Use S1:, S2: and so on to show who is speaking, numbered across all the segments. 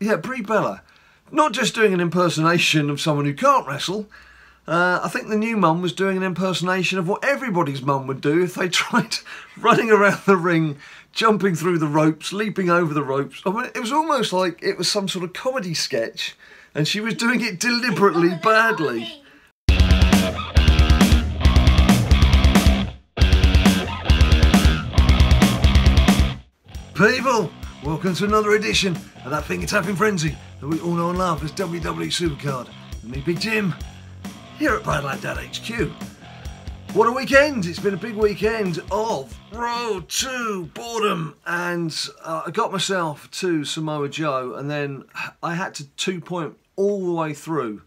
S1: Yeah, Brie Bella. Not just doing an impersonation of someone who can't wrestle. I think the new mum was doing an impersonation of what everybody's mum would do if they tried running around the ring, jumping through the ropes, leaping over the ropes. I mean, it was almost like it was some sort of comedy sketch, and she was doing it deliberately badly. People, welcome to another edition of that finger-tapping frenzy that we all know and love as WWE SuperCard. And me, Big Jim, here at BadLadDad HQ. What a weekend! It's been a big weekend of Road to Boredom, and I got myself to Samoa Joe, and then I had to 2-point all the way through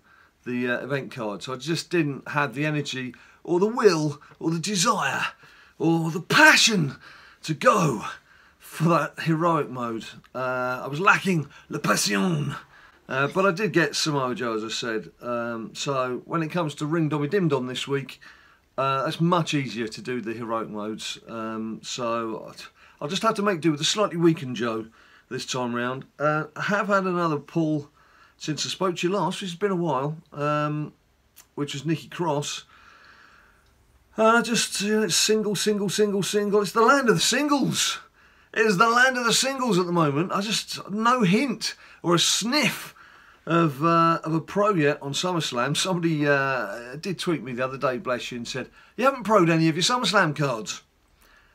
S1: the event card, so I just didn't have the energy or the will or the desire or the passion to go for that heroic mode. I was lacking la passion, but I did get Samoa Joe, as I said. So when it comes to Ring Dobby Dim Dom this week, it's much easier to do the heroic modes. So I'll just have to make do with a slightly weakened Joe this time round. I have had another pull since I spoke to you last, which has been a while, which was Nikki Cross. Just it's single. It's the land of the singles. It is the land of the singles at the moment. I just, no hint or a sniff of a pro yet on SummerSlam. Somebody did tweet me the other day, bless you, and said, "You haven't pro'd any of your SummerSlam cards."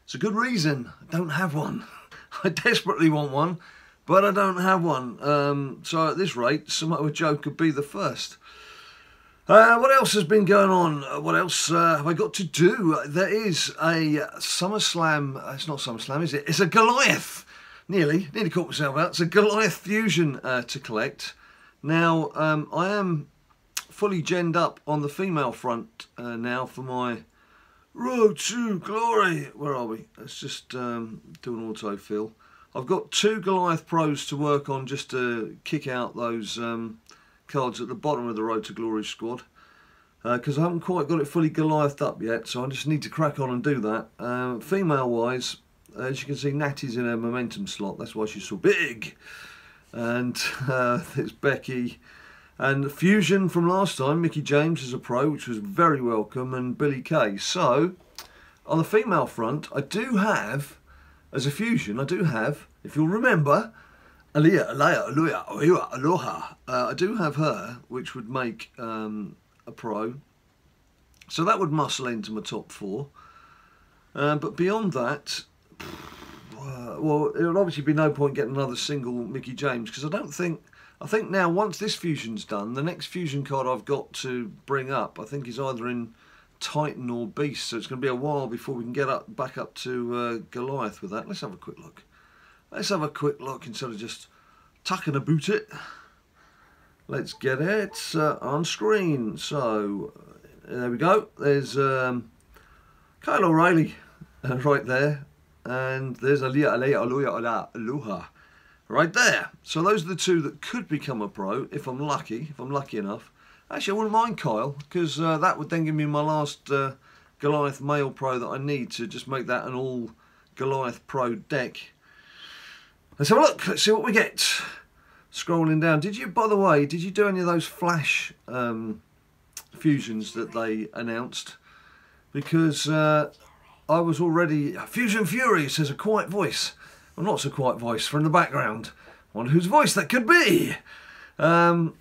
S1: It's a good reason. I don't have one. I desperately want one, but I don't have one. So at this rate, Samoa Joe could be the first. What else has been going on? What else have I got to do? There is a SummerSlam. It's not SummerSlam, is it? It's a Goliath. Nearly caught myself out. It's a Goliath fusion to collect. Now, I am fully genned up on the female front now for my Road to Glory. Where are we? Let's just do an autofill. I've got 2 Goliath pros to work on just to kick out those cards at the bottom of the Road to Glory squad, because I haven't quite got it fully Goliathed up yet, so I just need to crack on and do that. Female wise, as you can see, Natty's in her momentum slot, that's why she's so big, and it's Becky, and Fusion from last time, Mickie James is a pro, which was very welcome, and Billie Kay. So on the female front, I do have, as a Fusion, if you'll remember, Aloha. I do have her, which would make a pro. So that would muscle into my top 4. But beyond that, well, it would obviously be no point getting another single Mickie James, because I think now once this fusion's done, the next fusion card I've got to bring up, I think is either in Titan or Beast. So it's going to be a while before we can get back up to Goliath with that. Let's have a quick look. Let's have a quick look instead of just tucking about it. Let's get it on screen. So, there we go. There's Kyle O'Reilly right there. And there's Aloha right there. So those are the 2 that could become a pro if I'm lucky enough. Actually, I wouldn't mind Kyle, because that would then give me my last Goliath male pro that I need to just make that an all Goliath pro deck. Let's have a look. Let's see what we get. Scrolling down. By the way, did you do any of those Flash fusions that they announced? Because I was already... Fusion Fury says a quiet voice. Well, not so quiet voice from the background. I wonder whose voice that could be. Ninja Mum.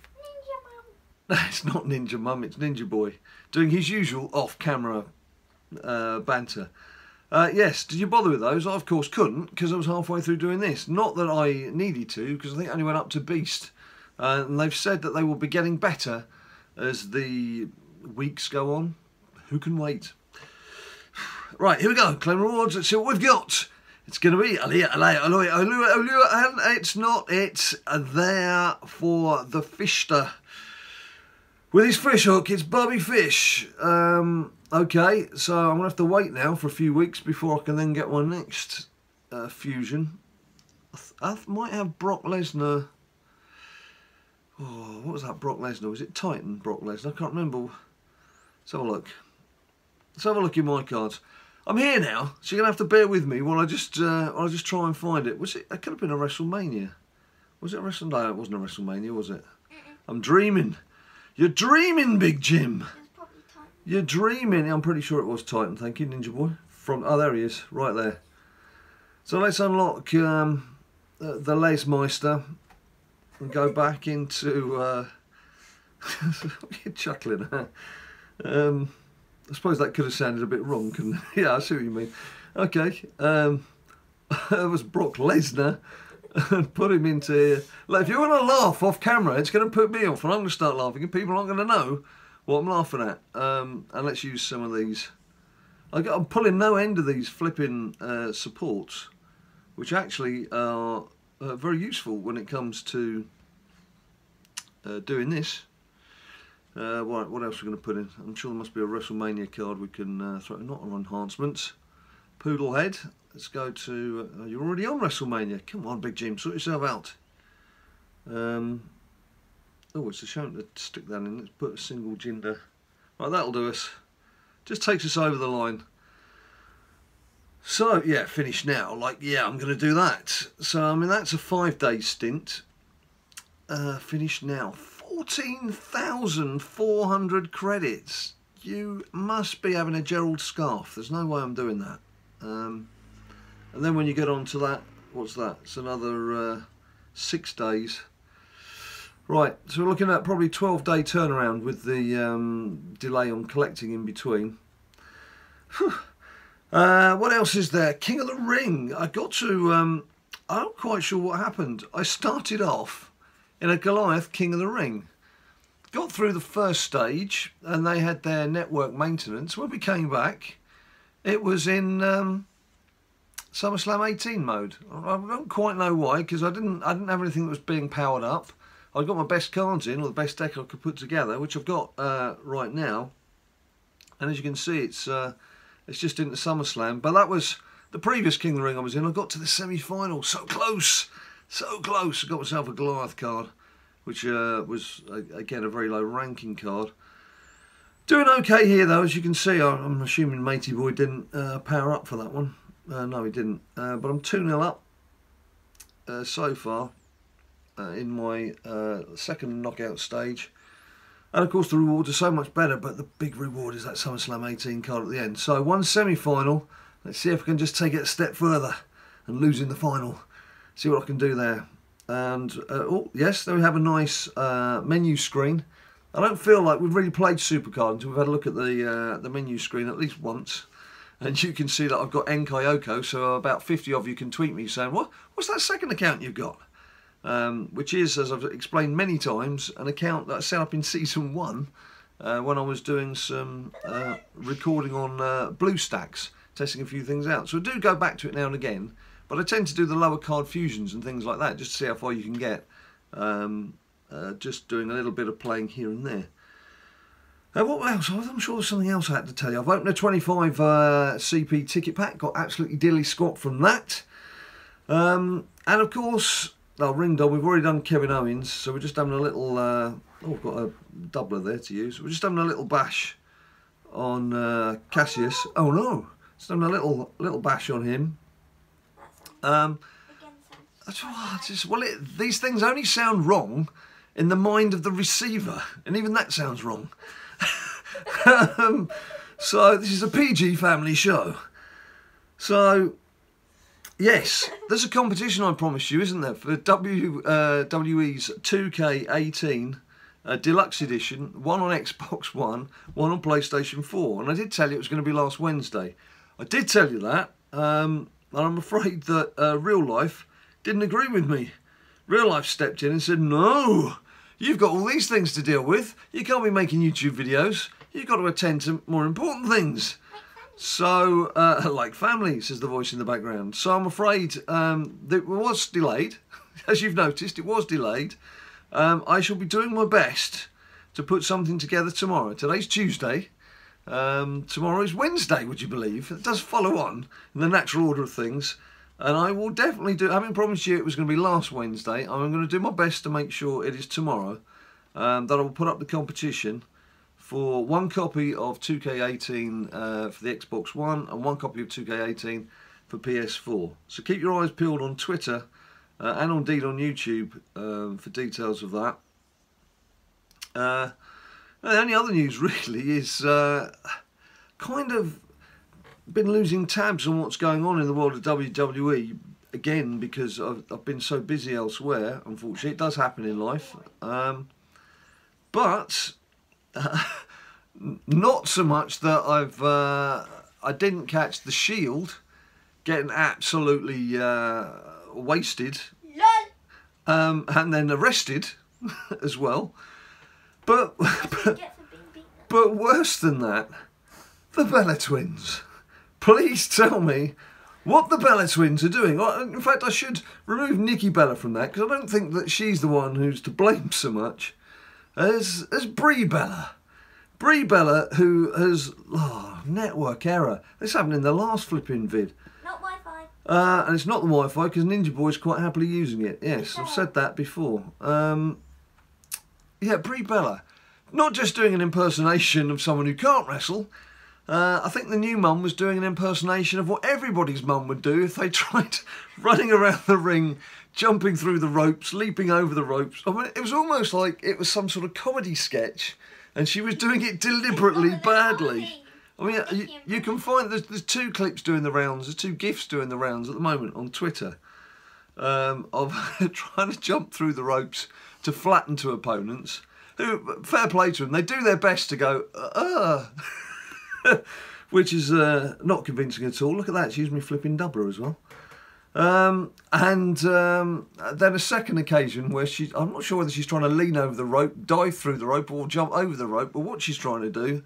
S1: It's not Ninja Mum, it's Ninja Boy. Doing his usual off-camera banter. Yes, did you bother with those? I, of course, couldn't, because I was halfway through doing this. Not that I needed to, because I think I only went up to Beast. And they've said that they will be getting better as the weeks go on. Who can wait? Right, here we go. Claim rewards. Let's see what we've got. It's going to be and it's not. It's there for the Fishter. With his fish hook, it's Bobby Fish. Okay, so I'm going to have to wait now for a few weeks before I can then get my next fusion. I might have Brock Lesnar. Oh, what was that Brock Lesnar? Was it Titan Brock Lesnar? I can't remember. Let's have a look. Let's have a look in my cards. I'm here now, so you're going to have to bear with me while I just try and find it. It could have been a WrestleMania. Was it WrestleMania? No, it wasn't a WrestleMania, was it? I'm dreaming. You're dreaming, Big Jim. You're dreaming. I'm pretty sure it was Titan. Thank you, Ninja Boy. Oh, there he is, right there. So let's unlock the Lesmeister and go back into. You're chuckling. I suppose that could have sounded a bit wrong, couldn't it? Yeah, I see what you mean. Okay. That was Brock Lesnar. And put him into. Like, if you want to laugh off camera, it's going to put me off, and I'm going to start laughing, and people aren't going to know what I'm laughing at. And let's use some of these. I'm pulling no end of these flipping supports, which actually are very useful when it comes to doing this. What else are we going to put in? I'm sure there must be a WrestleMania card we can throw. Not on enhancements. Poodle head. Let's go to. You're already on WrestleMania. Come on, Big Jim, sort yourself out. Oh, it's a shame to stick that in. Let's put a single Jinder. Right, that'll do us. Just takes us over the line. So yeah, finish now. Like, yeah, I'm going to do that. So I mean, that's a 5-day stint. Finish now. 14,400 credits. You must be having a Gerald scarf. There's no way I'm doing that. And then when you get on to that, what's that? It's another 6 days. Right, so we're looking at probably 12-day turnaround with the delay on collecting in between. What else is there? King of the Ring. I got to, I'm not quite sure what happened. I started off in a Goliath King of the Ring. Got through the first stage and they had their network maintenance. When we came back, it was in SummerSlam 18 mode. I don't quite know why, because I didn't have anything that was being powered up. I got my best cards in, or the best deck I could put together, which I've got right now. And as you can see, it's just into SummerSlam. But that was the previous King of the Ring I was in. I got to the semi-final, so close, so close. I got myself a Goliath card, which was again a very low ranking card. Doing okay here though, as you can see. I'm assuming Matey Boy didn't power up for that one. No, he didn't. But I'm 2-0 up so far in my second knockout stage. And of course the rewards are so much better, but the big reward is that SummerSlam 18 card at the end. So one semi-final. Let's see if I can just take it a step further and lose in the final. See what I can do there. And oh yes, there we have a nice menu screen. I don't feel like we've really played SuperCard until we've had a look at the menu screen at least once. And you can see that I've got Enkayoko, so about 50 of you can tweet me saying, what's that second account you've got? Which is, as I've explained many times, an account that I set up in Season 1 when I was doing some recording on BlueStacks, testing a few things out. So I do go back to it now and again, but I tend to do the lower card fusions and things like that, just to see how far you can get. Just doing a little bit of playing here and there. What else? I'm sure there's something else I had to tell you. I've opened a 25 CP ticket pack, got absolutely dilly squat from that. And of course, ring dog, we've already done Kevin Owens, so we're just having a little, we've got a doubler there to use. We're just having a little bash on Cassius. Oh no, just having a little bash on him. These things only sound wrong in the mind of the receiver, and even that sounds wrong. So this is a PG family show. So yes, there's a competition I promised you, isn't there, for WWE's 2K18 Deluxe Edition, one on Xbox One, one on PlayStation 4. And I did tell you it was going to be last Wednesday. I did tell you that, and I'm afraid that Real Life didn't agree with me. Real Life stepped in and said, no, you've got all these things to deal with. You can't be making YouTube videos. You've got to attend to more important things. So, like family, says the voice in the background. So I'm afraid it was delayed. As you've noticed, it was delayed. I shall be doing my best to put something together tomorrow. Today's Tuesday. Tomorrow is Wednesday, would you believe? It does follow on in the natural order of things. And I will definitely do, having promised you it was going to be last Wednesday, I'm going to do my best to make sure it is tomorrow. That I will put up the competition for one copy of 2K18 for the Xbox One and one copy of 2K18 for PS4. So keep your eyes peeled on Twitter and indeed on YouTube for details of that. The only other news really is kind of been losing tabs on what's going on in the world of WWE again, because I've been so busy elsewhere. Unfortunately, it does happen in life, but not so much that I didn't catch the Shield getting absolutely wasted, and then arrested as well. But worse than that, the Bella Twins. Please tell me what the Bella Twins are doing. In fact, I should remove Nikki Bella from that, because I don't think that she's the one who's to blame so much as Brie Bella. Brie Bella, who has... Oh, network error. This happened in the last flipping vid.
S2: Not Wi-Fi.
S1: And it's not the Wi-Fi, because Ninja Boy's quite happily using it. Yes, I've said that before. Yeah, Brie Bella. Not just doing an impersonation of someone who can't wrestle. I think the new mum was doing an impersonation of what everybody's mum would do if they tried running around the ring, jumping through the ropes, leaping over the ropes. I mean, it was almost like it was some sort of comedy sketch, and she was doing it deliberately badly. I mean, you can find there's 2 clips doing the rounds, there's 2 GIFs doing the rounds at the moment on Twitter of trying to jump through the ropes to flatten to opponents. Who, fair play to them, they do their best to go, which is not convincing at all. Look at that, she's me flipping doubler as well. And then a second occasion where I'm not sure whether she's trying to lean over the rope, dive through the rope, or jump over the rope, or what she's trying to do.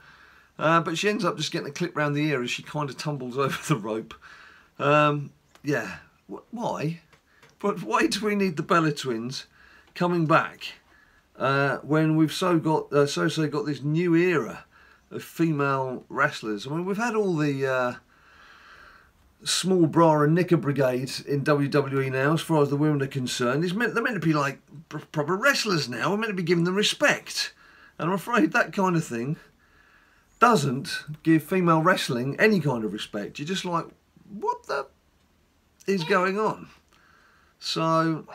S1: But she ends up just getting a clip round the ear as she kind of tumbles over the rope. Yeah, why? But why do we need the Bella Twins coming back when we've got this new era of female wrestlers? I mean, we've had all the small bra and knicker brigade in WWE now, as far as the women are concerned. They're meant to be like proper wrestlers now. We're meant to be giving them respect, and I'm afraid that kind of thing doesn't give female wrestling any kind of respect. You're just like, what the is going on? So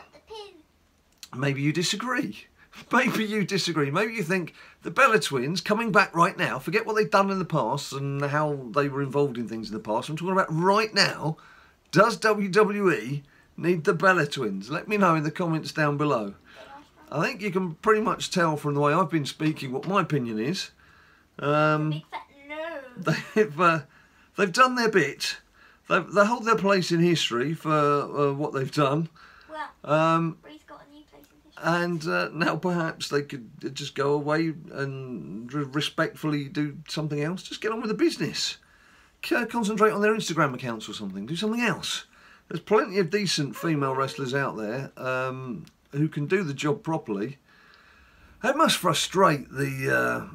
S1: maybe you disagree. Maybe you disagree. Maybe you think the Bella Twins coming back right now, forget what they've done in the past and how they were involved in things in the past. I'm talking about right now. Does WWE need the Bella Twins? Let me know in the comments down below. I think you can pretty much tell from the way I've been speaking what my opinion is.
S2: Big fat no.
S1: They've done their bit. They hold their place in history for what they've done.
S2: Well, Bree's got a new place in history.
S1: And now perhaps they could just go away and respectfully do something else. Just get on with the business. Concentrate on their Instagram accounts or something. Do something else. There's plenty of decent female wrestlers out there who can do the job properly. It must frustrate the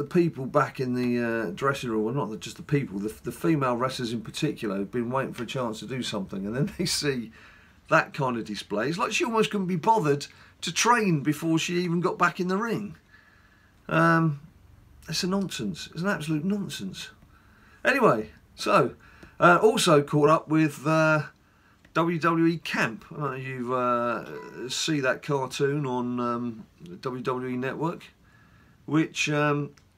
S1: people back in the dressing room, well, not just the people, the female wrestlers in particular, who've been waiting for a chance to do something, and then they see that kind of display. It's like she almost couldn't be bothered to train before she even got back in the ring. It's a nonsense. It's an absolute nonsense. Anyway, so also caught up with WWE Camp. I don't know if you see that cartoon on the WWE Network, which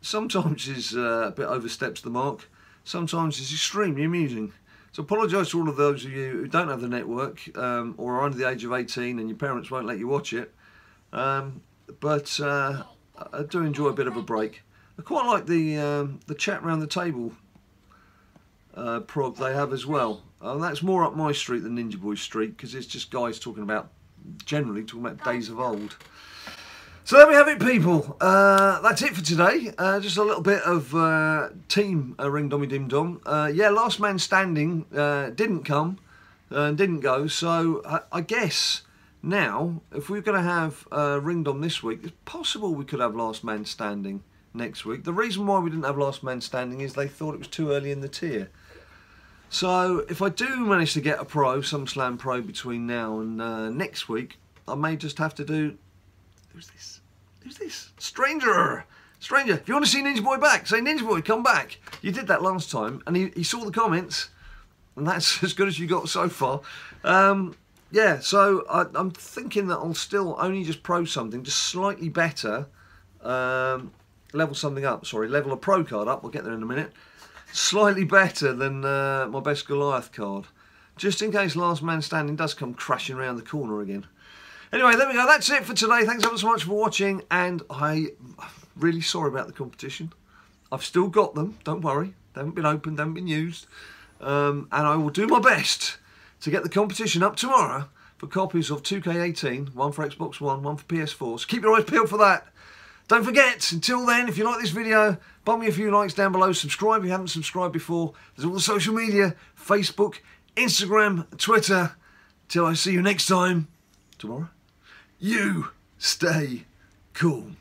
S1: sometimes is a bit oversteps the mark, sometimes is extremely amusing. So apologise to all of those of you who don't have the network or are under the age of 18 and your parents won't let you watch it. But I do enjoy a bit of a break. I quite like the chat round the table prog they have as well. That's more up my street than Ninja Boy's street, because it's just guys generally talking about days of old. So there we have it, people. That's it for today. Just a little bit of team Ring Dommy Dim Dom. Yeah, Last Man Standing didn't come and didn't go. So I guess now, if we're going to have Ring Dom this week, it's possible we could have Last Man Standing next week. The reason why we didn't have Last Man Standing is they thought it was too early in the tier. So if I do manage to get a pro, SummerSlam pro, between now and next week, I may just have to do... Who's this? Who's this? Stranger! Stranger, if you want to see Ninja Boy back, say, Ninja Boy, come back. You did that last time, and he saw the comments, and that's as good as you got so far. yeah, so I'm thinking that I'll still only just pro something, just slightly better, level something up, sorry, level a pro card up, we'll get there in a minute, slightly better than my best Goliath card, just in case Last Man Standing does come crashing around the corner again. Anyway, there we go, that's it for today, thanks ever so much for watching, and I'm really sorry about the competition. I've still got them, don't worry, they haven't been opened, they haven't been used, and I will do my best to get the competition up tomorrow for copies of 2K18, one for Xbox One, one for PS4. So keep your eyes peeled for that. Don't forget, until then, if you like this video, bump me a few likes down below. Subscribe if you haven't subscribed before. There's all the social media, Facebook, Instagram, Twitter. Till I see you next time, tomorrow, you stay cool.